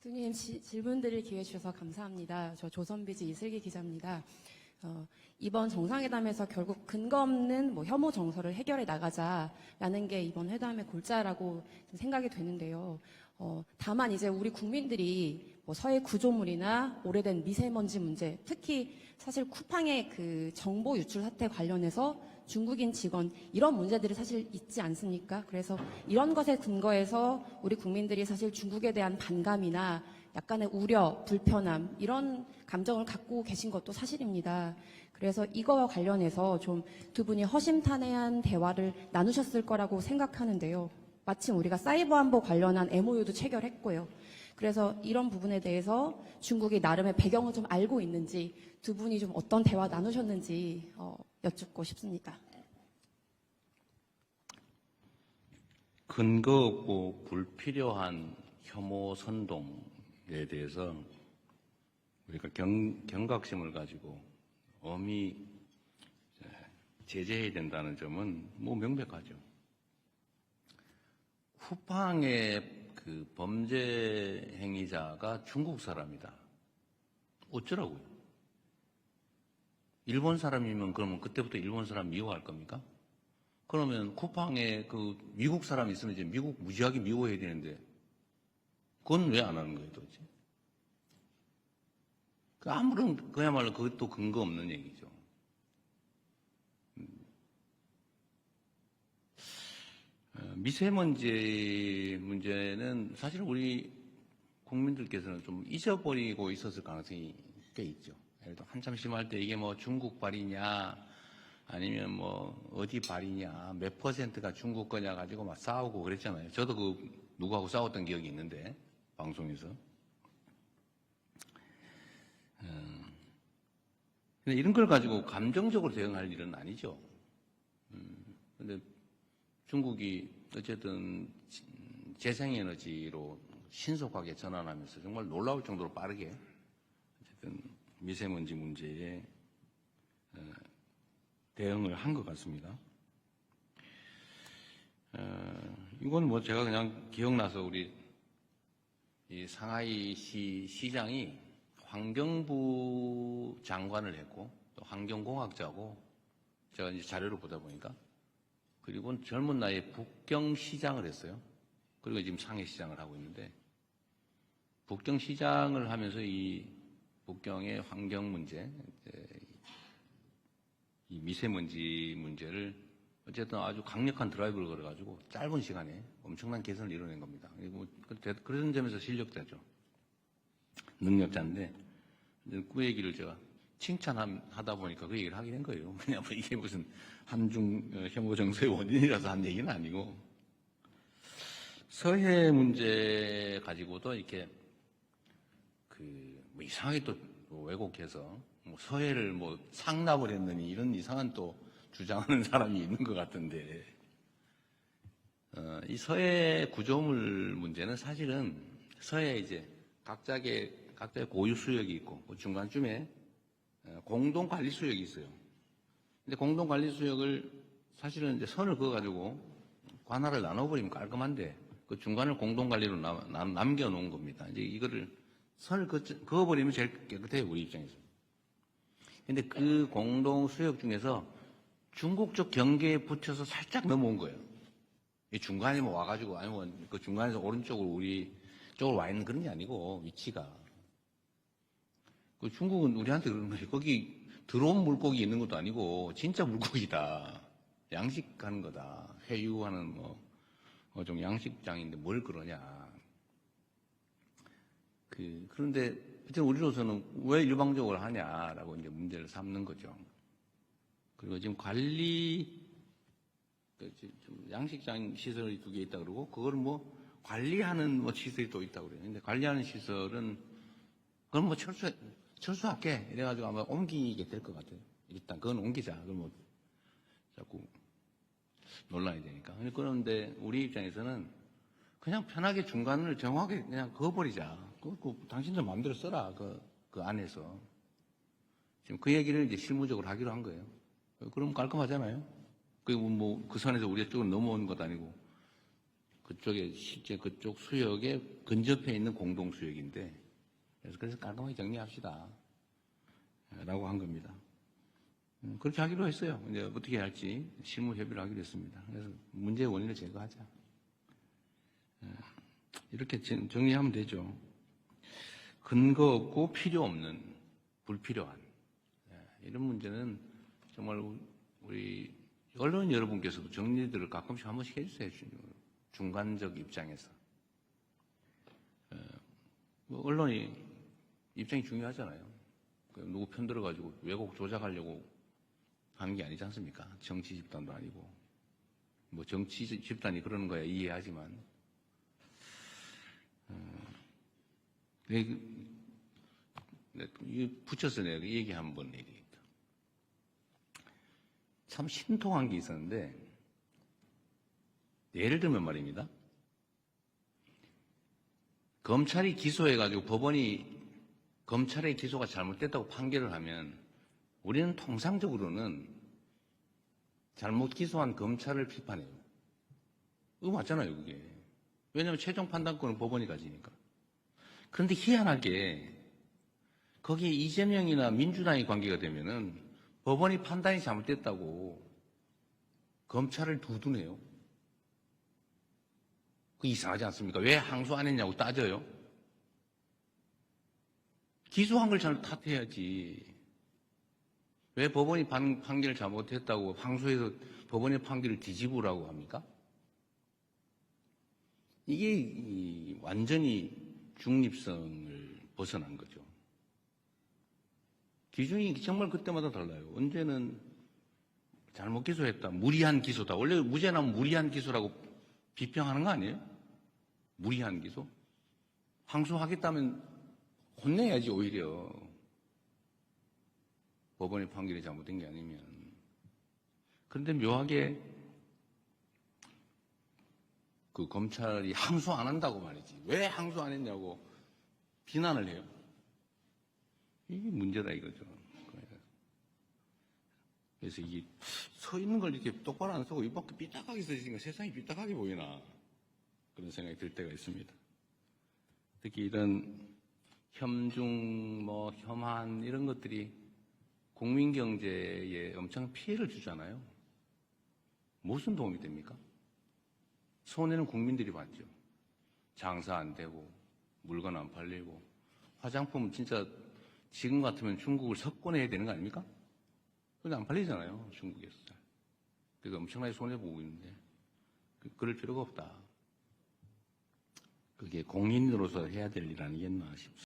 대통령 질문 드릴 기회 주셔서 감사합니다. 저 조선비즈 이슬기 기자입니다. 이번 정상회담에서 결국 근거 없는 혐오 정서를 해결해 나가자라는 게 이번 회담의 골자라고 생각이 되는데요. 다만 이제 우리 국민들이 서해 구조물이나 오래된 미세먼지 문제, 특히 사실 쿠팡의 그 정보 유출 사태 관련해서 중국인 직원 이런 문제들이 사실 있지 않습니까? 그래서 이런 것에 근거해서 우리 국민들이 사실 중국에 대한 반감이나 약간의 우려, 불편함 이런 감정을 갖고 계신 것도 사실입니다. 그래서 이거와 관련해서 좀 두 분이 허심탄회한 대화를 나누셨을 거라고 생각하는데요. 마침 우리가 사이버 안보 관련한 MOU도 체결했고요. 그래서 이런 부분에 대해서 중국이 나름의 배경을 좀 알고 있는지 두 분이 좀 어떤 대화 나누셨는지 여쭙고 싶습니다. 근거 없고 불필요한 혐오 선동에 대해서 우리가 경각심을 가지고 엄히 제재해야 된다는 점은 명백하죠. 쿠팡의 그 범죄 행위자가 중국 사람이다. 어쩌라고요? 일본 사람이면 그러면 그때부터 일본 사람 미워할 겁니까? 그러면 쿠팡에 그 미국 사람 있으면 이제 미국 무지하게 미워해야 되는데 그건 왜 안 하는 거예요, 도대체? 아무런 그야말로 그것도 근거 없는 얘기죠. 미세먼지 문제는 사실 우리 국민들께서는 좀 잊어버리고 있었을 가능성이 꽤 있죠. 예를 들어 한참 심할 때 이게 중국 발이냐 아니면 어디 발이냐 몇 퍼센트가 중국 거냐 가지고 막 싸우고 그랬잖아요. 저도 누구하고 싸웠던 기억이 있는데 방송에서. 근데 이런 걸 가지고 감정적으로 대응할 일은 아니죠. 근데 중국이 어쨌든 재생에너지로 신속하게 전환하면서 정말 놀라울 정도로 빠르게 어쨌든 미세먼지 문제에 대응을 한 것 같습니다. 이건 제가 그냥 기억나서 우리 이 상하이시 시장이 환경부 장관을 했고 또 환경공학자고 제가 이제 자료를 보다 보니까 그리고 젊은 나이에 북경시장을 했어요. 그리고 지금 상해시장을 하고 있는데 북경시장을 하면서 이 북경의 환경 문제, 이 미세먼지 문제를 어쨌든 아주 강력한 드라이브를 걸어가지고 짧은 시간에 엄청난 개선을 이뤄낸 겁니다. 그리고 그런 점에서 실력자죠. 능력자인데 그 얘기를 제가 칭찬하다 보니까 그 얘기를 하게 된 거예요. 그냥 이게 무슨 한중 혐오 정서의 원인이라서 한 얘기는 아니고 서해 문제 가지고도 이렇게 이상하게 또 왜곡해서 서해를 상납을 했느니 이런 이상한 또 주장하는 사람이 있는 것 같은데 이 서해 구조물 문제는 사실은 서해에 이제 각자의 고유 수역이 있고 중간쯤에 공동 관리 수역이 있어요. 근데 공동 관리 수역을 사실은 이제 선을 그어가지고 관할을 나눠버리면 깔끔한데 그 중간을 공동 관리로 남겨놓은 겁니다. 이제 이거를 선을 그어버리면 제일 깨끗해요, 우리 입장에서. 근데 그 공동 수역 중에서 중국 쪽 경계에 붙여서 살짝 넘어온 거예요. 이 중간에 와가지고 아니면 그 중간에서 오른쪽으로 우리 쪽으로 와 있는 그런 게 아니고 위치가. 그 중국은 우리한테 그러는 거지. 거기 들어온 물고기 있는 것도 아니고 진짜 물고기다. 양식하는 거다. 회유하는 좀 양식장인데 뭘 그러냐. 그런데 우리로서는 왜 일방적으로 하냐라고 이제 문제를 삼는 거죠. 그리고 지금 양식장 시설이 2개 있다 그러고 그걸 관리하는 시설이 또 있다고 그래요. 근데 관리하는 시설은 그건 철수할게 이래가지고 아마 옮기게 될 것 같아요. 일단 그건 옮기자. 그걸 자꾸 논란이 되니까. 그런데 우리 입장에서는 그냥 편하게 중간을 정확하게 그냥 그어버리자. 당신들 마음대로 써라. 그 안에서. 지금 그 얘기를 이제 실무적으로 하기로 한 거예요. 그럼 깔끔하잖아요. 그 선에서 우리 쪽으로 넘어오는 것도 아니고. 그쪽에 실제 그쪽 수역에 근접해 있는 공동 수역인데 그래서 깔끔하게 정리합시다 라고 한 겁니다. 그렇게 하기로 했어요. 이제 어떻게 할지 실무 협의를 하기로 했습니다. 그래서 문제의 원인을 제거하자. 이렇게 정리하면 되죠. 근거 없고 필요 없는 불필요한 이런 문제는 정말 우리 언론 여러분께서도 정리들을 가끔씩 한 번씩 해주세요. 중간적 입장에서. 뭐 언론이 입장이 중요하잖아요. 누구 편 들어가지고 왜곡 조작하려고 하는 게 아니지 않습니까? 정치 집단도 아니고. 뭐 정치 집단이 그러는 거야 이해하지만. 붙여서 내가 얘기 한번 얘기했다. 참 신통한 게 있었는데, 예를 들면 말입니다. 검찰이 기소해가지고 법원이 검찰의 기소가 잘못됐다고 판결을 하면 우리는 통상적으로는 잘못 기소한 검찰을 비판해요. 이거 맞잖아요, 그게. 왜냐하면 최종 판단권은 법원이 가지니까. 그런데 희한하게 거기에 이재명이나 민주당이 관계가 되면은 법원이 판단이 잘못됐다고 검찰을 두둔해요. 그 이상하지 않습니까? 왜 항소 안 했냐고 따져요. 기소한 걸 잘 탓해야지. 왜 법원이 판결을 잘못했다고 항소해서 법원의 판결을 뒤집으라고 합니까? 이게 완전히 중립성을 벗어난 거죠. 기준이 정말 그때마다 달라요. 언제는 잘못 기소했다. 무리한 기소다. 원래 무죄 나면 무리한 기소라고 비평하는 거 아니에요? 무리한 기소? 항소하겠다면 혼내야지 오히려. 법원의 판결이 잘못된 게 아니면. 그런데 묘하게 그 검찰이 항소 안 한다고 말이지. 왜 항소 안 했냐고 비난을 해요. 이게 문제다 이거죠. 그래서 이게 서 있는 걸 이렇게 똑바로 안 쓰고 이밖에 삐딱하게 서 있으니까 세상이 삐딱하게 보이나 그런 생각이 들 때가 있습니다. 특히 이런 혐중, 혐한 이런 것들이 국민 경제에 엄청 피해를 주잖아요. 무슨 도움이 됩니까? 손해는 국민들이 받죠. 장사 안 되고 물건 안 팔리고 화장품 진짜 지금 같으면 중국을 석권해야 되는 거 아닙니까? 근데 안 팔리잖아요, 중국에서. 그래서 엄청나게 손해보고 있는데 그럴 필요가 없다. 그게 공인으로서 해야 될 일 아니겠나 싶습니다.